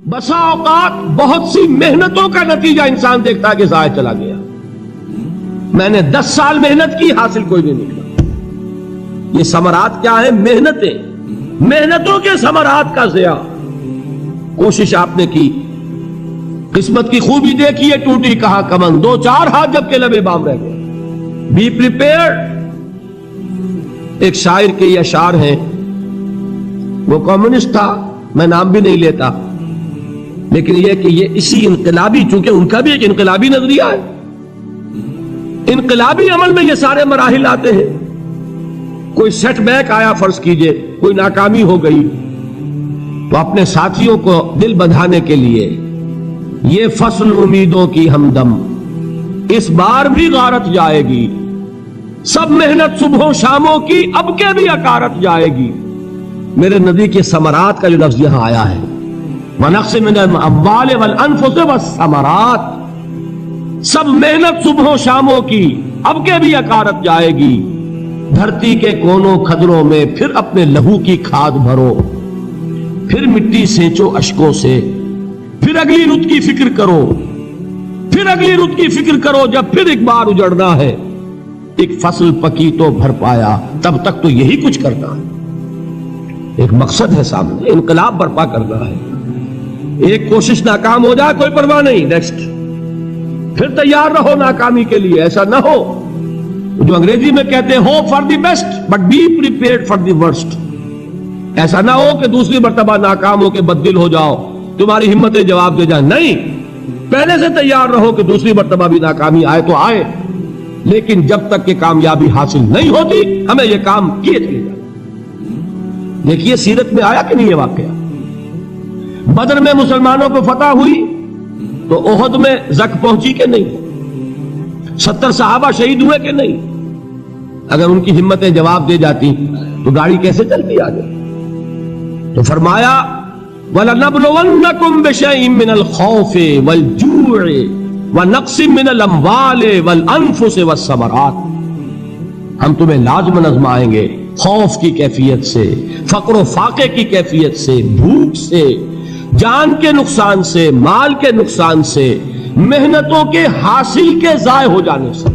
بسا اوقات بہت سی محنتوں کا نتیجہ انسان دیکھتا ہے کہ ضائع چلا گیا. میں نے 10 سال محنت کی، حاصل کوئی نہیں نکلا. یہ ثمرات کیا ہیں؟ محنتوں کے ثمرات کا ضیاع. کوشش آپ نے کی، قسمت کی خوبی دیکھی ہے، ٹوٹی کہاں کمن، 2-4 ہاتھ جب کے لبے بام رہ گئے. Be prepared. ایک شاعر کے یہ اشعار ہیں، وہ کمیونسٹ تھا، میں نام بھی نہیں لیتا، لیکن یہ کہ یہ اسی انقلابی، چونکہ ان کا بھی ایک انقلابی نظریہ ہے، انقلابی عمل میں یہ سارے مراحل آتے ہیں. کوئی سیٹ بیک آیا، فرض کیجئے کوئی ناکامی ہو گئی، تو اپنے ساتھیوں کو دل بندھانے کے لیے یہ فصل امیدوں کی ہمدم اس بار بھی غارت جائے گی، سب محنت صبحوں شاموں کی اب کے بھی اکارت جائے گی. میرے نبی کے ثمرات کا جو لفظ یہاں آیا ہے، وَنَقْصٍ مِّنَ الْأَمْوَالِ وَالْأَنفُسِ وَالثَّمَرَاتِ، سب محنت صبحوں شاموں کی اب کے بھی اکارت جائے گی. دھرتی کے کونوں کھدروں میں پھر اپنے لہو کی کھاد بھرو، پھر مٹی سینچو اشکوں سے، پھر اگلی رت کی فکر کرو، پھر اگلی رت کی فکر کرو، جب پھر ایک بار اجڑنا ہے. ایک فصل پکی تو بھر پایا، تب تک تو یہی کچھ کرنا ہے. ایک مقصد ہے سامنے، انقلاب برپا کرنا ہے. ایک کوشش ناکام ہو جائے کوئی پرواہ نہیں، نیکسٹ. پھر تیار رہو ناکامی کے لیے. ایسا نہ ہو جو انگریزی میں کہتے ہیں hope for the best but be prepared for the worst. ایسا نہ ہو کہ دوسری مرتبہ ناکام ہو کے بددل ہو جاؤ، تمہاری ہمتیں جواب دے جائیں. نہیں، پہلے سے تیار رہو کہ دوسری مرتبہ بھی ناکامی آئے تو آئے، لیکن جب تک کہ کامیابی حاصل نہیں ہوتی ہمیں یہ کام کیے چلے جائیں. دیکھیے سیرت میں آیا کہ نہیں یہ واقعہ. بدر میں مسلمانوں کو فتح ہوئی تو احد میں زک پہنچی کہ نہیں؟ 70 صحابہ شہید ہوئے کہ نہیں؟ اگر ان کی ہمتیں جواب دے جاتی تو گاڑی کیسے چلتی آگے؟ تو فرمایا وَلَنَبْلُوَنَّكُمْ بِشَيْءٍ مِّنَ الْخَوْفِ وَالْجُوعِ وَنَقْصٍ مِّنَ الْأَمْوَالِ وَالْأَنفُسِ وَالثَّمَرَاتِ. ہم تمہیں لازم آزمائیں گے، خوف کی کیفیت سے، فقر و فاقے کی کیفیت سے، بھوک سے، جان کے نقصان سے، مال کے نقصان سے، محنتوں کے حاصل کے ضائع ہو جانے سے.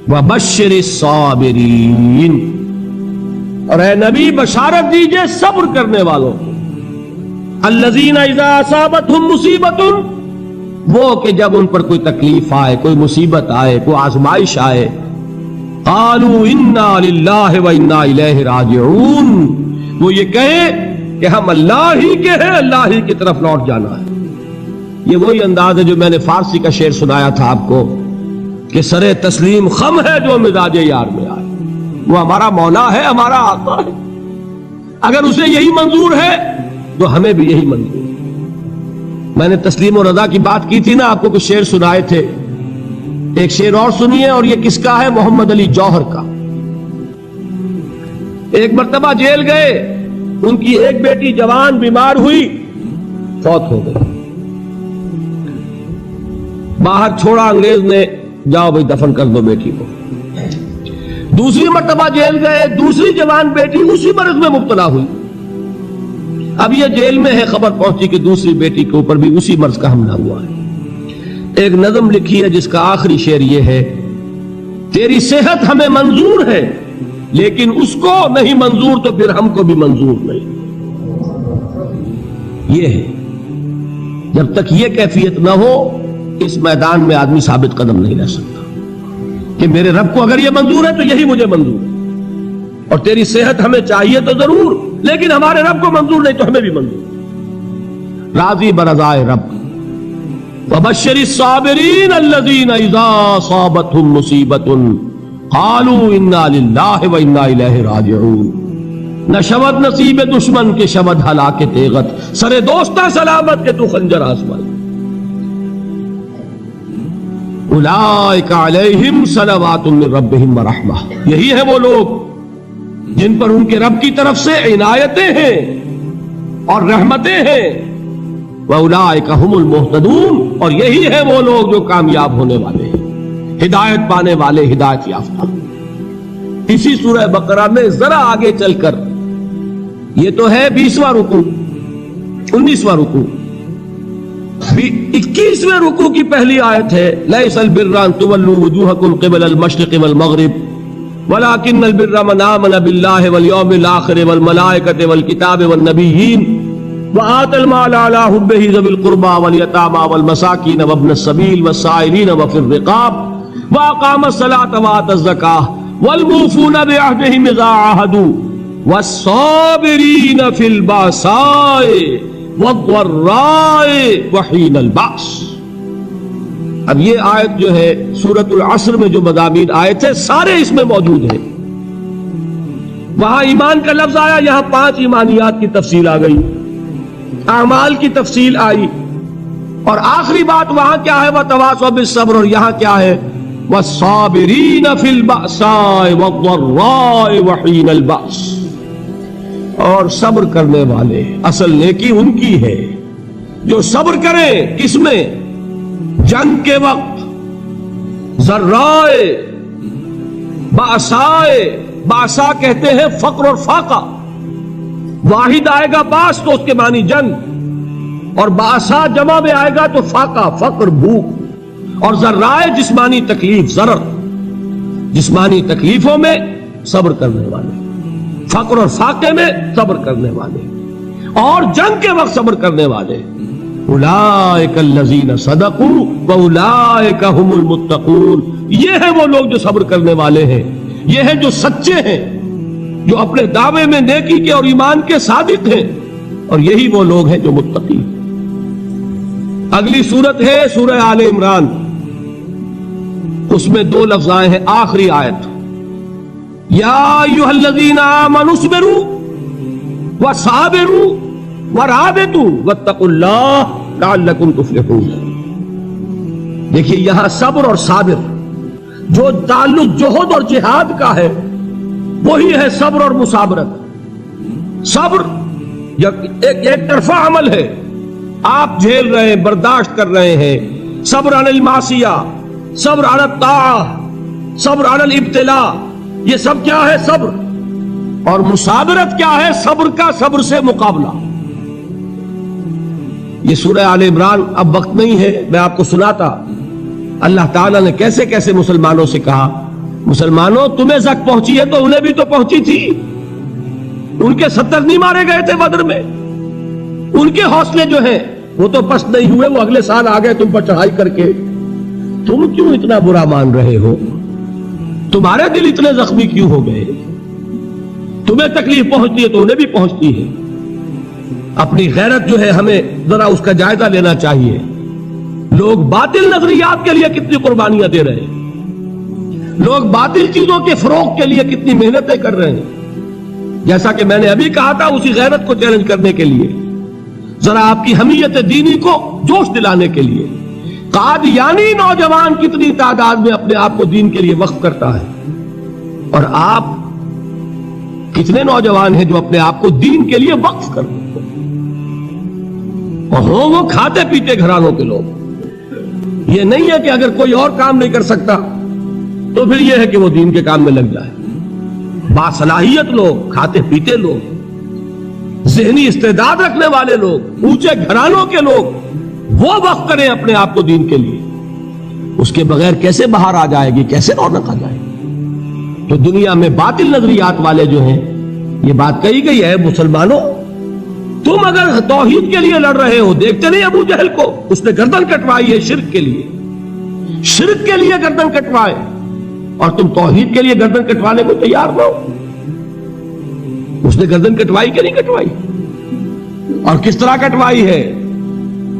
وَبَشِّرِ الصَّابِرِينَ، اور اے نبی بشارت دیجئے صبر کرنے والوں کو. الَّذِينَ إِذَا أَصَابَتْهُمْ مُصِيبَةٌ، وہ کہ جب ان پر کوئی تکلیف آئے، کوئی مصیبت آئے، کوئی آزمائش آئے، قالوا انا للہ وانا الیہ راجعون، وہ یہ کہیں کہ ہم اللہ ہی کے ہیں، اللہ ہی کی طرف لوٹ جانا ہے. یہ وہی انداز ہے جو میں نے فارسی کا شعر سنایا تھا آپ کو کہ سرے تسلیم خم ہے جو مزاج یار میں آئے. وہ ہمارا مولا ہے، ہمارا آقا ہے، اگر اسے یہی منظور ہے تو ہمیں بھی یہی منظور ہے. میں نے تسلیم و رضا کی بات کی تھی نا، آپ کو کچھ شعر سنائے تھے. ایک شعر اور سنیے، اور یہ کس کا ہے؟ محمد علی جوہر کا. ایک مرتبہ جیل گئے، ان کی ایک بیٹی جوان بیمار ہوئی، فوت ہو گئی. باہر چھوڑا انگریز نے، جاؤ بھائی دفن کر دو بیٹی کو. دوسری مرتبہ جیل گئے، دوسری جوان بیٹی اسی مرض میں مبتلا ہوئی. اب یہ جیل میں ہے، خبر پہنچی کہ دوسری بیٹی کے اوپر بھی اسی مرض کا حملہ ہوا ہے. ایک نظم لکھی ہے جس کا آخری شعر یہ ہے، تیری صحت ہمیں منظور ہے لیکن اس کو نہیں منظور تو پھر ہم کو بھی منظور نہیں. یہ ہے، جب تک یہ کیفیت نہ ہو اس میدان میں آدمی ثابت قدم نہیں رہ سکتا کہ میرے رب کو اگر یہ منظور ہے تو یہی مجھے منظور ہے، اور تیری صحت ہمیں چاہیے تو ضرور، لیکن ہمارے رب کو منظور نہیں تو ہمیں بھی منظور. راضی برضائے رب. وَبَشِّرِ الصَّابِرِينَ الَّذِينَ إِذَا أَصَابَتْهُمْ مُصِيبَةٌ قَالُوا إِنَّا لِلَّهِ وَإِنَّا إِلَيْهِ رَاجِعُونَ. نہ شود نصیب دشمن کے شود ہلاک تیغت، سر دوستہ سلامت کے تو خنجر آزمائے. اولئک علیہم صلوات من ربہم ورحمہ، یہی ہے وہ لوگ جن پر ان کے رب کی طرف سے عنایتیں ہیں اور رحمتیں ہیں. وَأُولَئِكَ هُمُ الْمُهْتَدُونَ، اور یہی ہے وہ لوگ جو کامیاب ہونے والے ہیں، ہدایت پانے والے، ہدایت یافتہ. اسی سورہ بقرہ میں ذرا آگے چل کر، یہ تو ہے 20واں رکوع، 19واں رکوع. 21ویں رکوع کی پہلی آیت ہے لیس البر ان تولوا وجوهکم قبل المشرق والمغرب ولكن البر من آمن بالله واليوم الآخر والملائكة والكتاب والنبيين وآتى المال على حبه ذوي القربى واليتامى والمساكين وابن السبيل والسائلين وفي الرقاب وأقام الصلاة وآتى الزكاة والموفون بعهدهم إذا عاهدوا والصابرين في البأساء والضراء وحين البأس. اب یہ آیت جو ہے سورۃ العصر میں جو مضامین آئے تھے سارے اس میں موجود ہیں. وہاں ایمان کا لفظ آیا، یہاں 5 ایمانیات کی تفصیل آ گئی، اعمال کی تفصیل آئی، اور آخری بات وہاں کیا ہے وتواصوا بالصبر، اور یہاں کیا ہے والصابرین فی البأساء والضراء وحین البأس. اور صبر کرنے والے، اصل نیکی ان کی ہے جو صبر کریں. کس میں؟ جنگ کے وقت. ذرائے، باسائے، باسا کہتے ہیں فقر اور فاقہ. واحد آئے گا باس تو اس کے معنی جنگ، اور باسا جمع میں آئے گا تو فاقہ، فقر، بھوک. اور ذرائے جسمانی تکلیف، ضرر، جسمانی تکلیفوں میں صبر کرنے والے، فقر اور فاقے میں صبر کرنے والے، اور جنگ کے وقت صبر کرنے والے. اولئک الذین صدقوا واولئک هم المتقون. یہ ہیں وہ لوگ جو صبر کرنے والے ہیں، یہ ہیں جو سچے ہیں، جو اپنے دعوے میں نیکی کے اور ایمان کے صادق ہیں، اور یہی وہ لوگ ہیں جو متقی. اگلی سورت ہے سورہ آل عمران، اس میں 2 لفظ آئے ہیں آخری آیت، یا ایھا الذین آمنوا اصبروا وصابروا ورابطوا واتقوا اللہ لعلکم تفلحون. دیکھیے یہاں صبر اور صابر جو تعلق جہد اور جہاد کا ہے وہی ہے صبر اور مصابرت. صبر ایک طرفہ عمل ہے، آپ جھیل رہے ہیں، برداشت کر رہے ہیں. صبر علی المعصیہ، صبر علی الطاعہ، صبر علی الابتلاء، یہ سب کیا ہے؟ صبر. اور مصابرت کیا ہے؟ صبر کا صبر سے مقابلہ. یہ سورہ آل عمران اب وقت نہیں ہے، میں آپ کو سناتا اللہ تعالیٰ نے کیسے کیسے مسلمانوں سے کہا. مسلمانوں تمہیں زک پہنچی ہے تو انہیں بھی تو پہنچی تھی. ان کے 70 نہیں مارے گئے تھے بدر میں؟ ان کے حوصلے جو ہیں وہ تو پست نہیں ہوئے، وہ اگلے سال آ گئے تم پر چڑھائی کر کے. تم کیوں اتنا برا مان رہے ہو؟ تمہارے دل اتنے زخمی کیوں ہو گئے؟ تمہیں تکلیف پہنچتی ہے تو انہیں بھی پہنچتی ہے. اپنی غیرت جو ہے ہمیں ذرا اس کا جائزہ لینا چاہیے. لوگ باطل نظریات کے لیے کتنی قربانیاں دے رہے ہیں، لوگ باطل چیزوں کے فروغ کے لیے کتنی محنتیں کر رہے ہیں. جیسا کہ میں نے ابھی کہا تھا، اسی غیرت کو چیلنج کرنے کے لیے، ذرا آپ کی حمیت دینی کو جوش دلانے کے لیے، قادیانی نوجوان کتنی تعداد میں اپنے آپ کو دین کے لیے وقف کرتا ہے، اور آپ کتنے نوجوان ہیں جو اپنے آپ کو دین کے لیے وقف کرتے ہیں، اور ہوں وہ کھاتے پیتے گھرانوں کے لوگ. یہ نہیں ہے کہ اگر کوئی اور کام نہیں کر سکتا تو پھر یہ ہے کہ وہ دین کے کام میں لگ جائے. باصلاحیت لوگ، کھاتے پیتے لوگ، ذہنی استعداد رکھنے والے لوگ، اونچے گھرانوں کے لوگ، وہ وقف کریں اپنے آپ کو دین کے لیے. اس کے بغیر کیسے باہر آ جائے گی، کیسے رونق آ جائے گی؟ تو دنیا میں باطل نظریات والے جو ہیں، یہ بات کہی گئی ہے مسلمانوں تم اگر توحید کے لیے لڑ رہے ہو، دیکھتے نہیں ابو جہل کو، اس نے گردن کٹوائی ہے شرک کے لیے، شرک کے لیے گردن کٹوائے، اور تم توحید کے لیے گردن کٹوانے کو تیار نہ ہو. اس نے گردن کٹوائی کہ نہیں کٹوائی؟ اور کس طرح کٹوائی ہے؟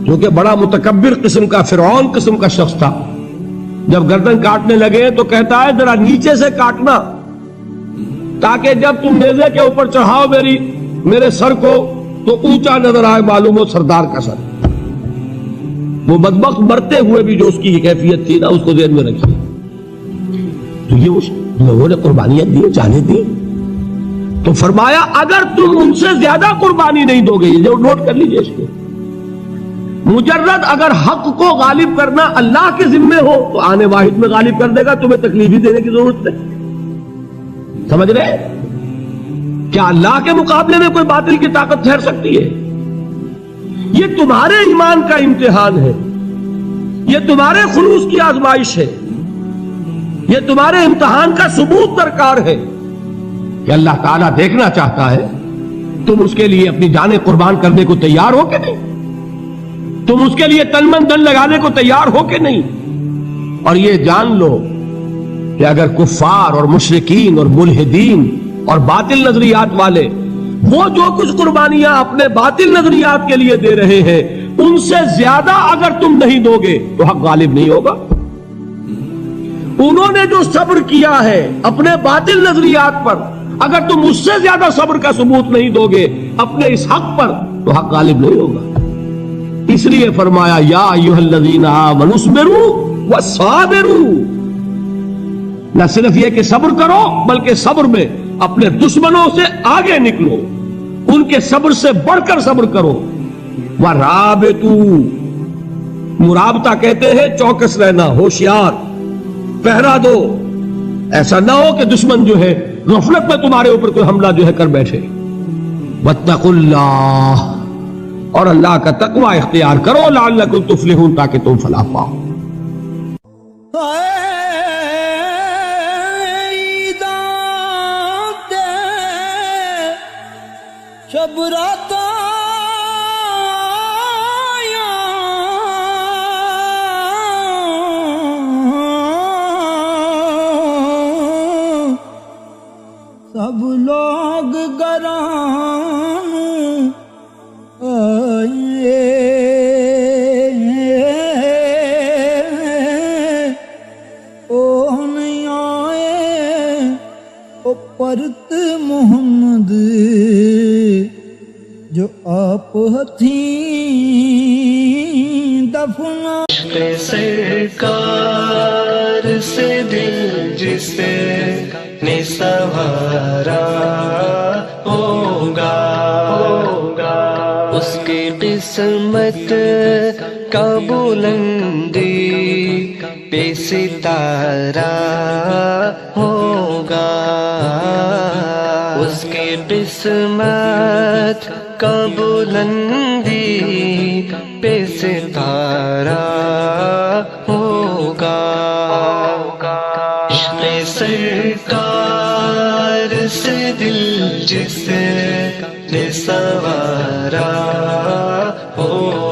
کیونکہ بڑا متکبر قسم کا، فرعون قسم کا شخص تھا. جب گردن کاٹنے لگے تو کہتا ہے ذرا نیچے سے کاٹنا، تاکہ جب تم نیزے کے اوپر چڑھاؤ میرے سر کو تو اونچا نظر آئے، معلوم ہو سردار کا سر. وہ بدبخت مرتے ہوئے بھی جو اس کی کیفیت تھی نا، اس کو ذہن میں رکھیے. تو یہ اس لوگوں نے قربانیاں دی، جانیں دی. تو فرمایا اگر تم ان سے زیادہ قربانی نہیں دو گے، یہ جو نوٹ کر لیجئے اس کو، مجرد اگر حق کو غالب کرنا اللہ کے ذمے ہو تو آنے واحد میں غالب کر دے گا، تمہیں تکلیف ہی دینے کی ضرورت نہیں. سمجھ رہے؟ کیا اللہ کے مقابلے میں کوئی باطل کی طاقت ٹھہر سکتی ہے؟ یہ تمہارے ایمان کا امتحان ہے، یہ تمہارے خلوص کی آزمائش ہے، یہ تمہارے امتحان کا ثبوت درکار ہے کہ اللہ تعالیٰ دیکھنا چاہتا ہے تم اس کے لیے اپنی جانیں قربان کرنے کو تیار ہو کہ نہیں، تم اس کے لیے تن من دھن لگانے کو تیار ہو کہ نہیں۔ اور یہ جان لو کہ اگر کفار اور مشرکین اور ملحدین اور باطل نظریات والے وہ جو کچھ قربانیاں اپنے باطل نظریات کے لیے دے رہے ہیں ان سے زیادہ اگر تم نہیں دو گے تو حق غالب نہیں ہوگا۔ انہوں نے جو صبر کیا ہے اپنے باطل نظریات پر، اگر تم اس سے زیادہ صبر کا ثبوت نہیں دو گے اپنے اس حق پر تو حق غالب نہیں ہوگا۔ اس لیے فرمایا یا ایھا الذین آمنوا اصبروا وصابروا، نہ صرف یہ کہ صبر کرو بلکہ صبر میں اپنے دشمنوں سے آگے نکلو، ان کے صبر سے بڑھ کر صبر کرو۔ وَرَابِطُوا، مرابطہ کہتے ہیں چوکس رہنا، ہوشیار، پہرا دو، ایسا نہ ہو کہ دشمن جو ہے غفلت میں تمہارے اوپر کوئی حملہ جو ہے کر بیٹھے۔ وَاتَّقُوا اللَّهَ، اور اللہ کا تقوی اختیار کرو، لعلکم تفلحون، تاکہ تم فلاح پاؤ۔ شب رات سب لوگ گران آئے، او نہیں آئے او پرت محمد جو آپ ہتھیں دفنا۔ عشق سرکار سے دل جس نے سنوارا ہوگا، اس کی قسمت کا بلندی پہ ستارہ ہوگا، اس کی قسمت کا بلندی پہ ستارہ ہوگا۔ عشق سرکار سے دل جس نے سنوارا ہوگا۔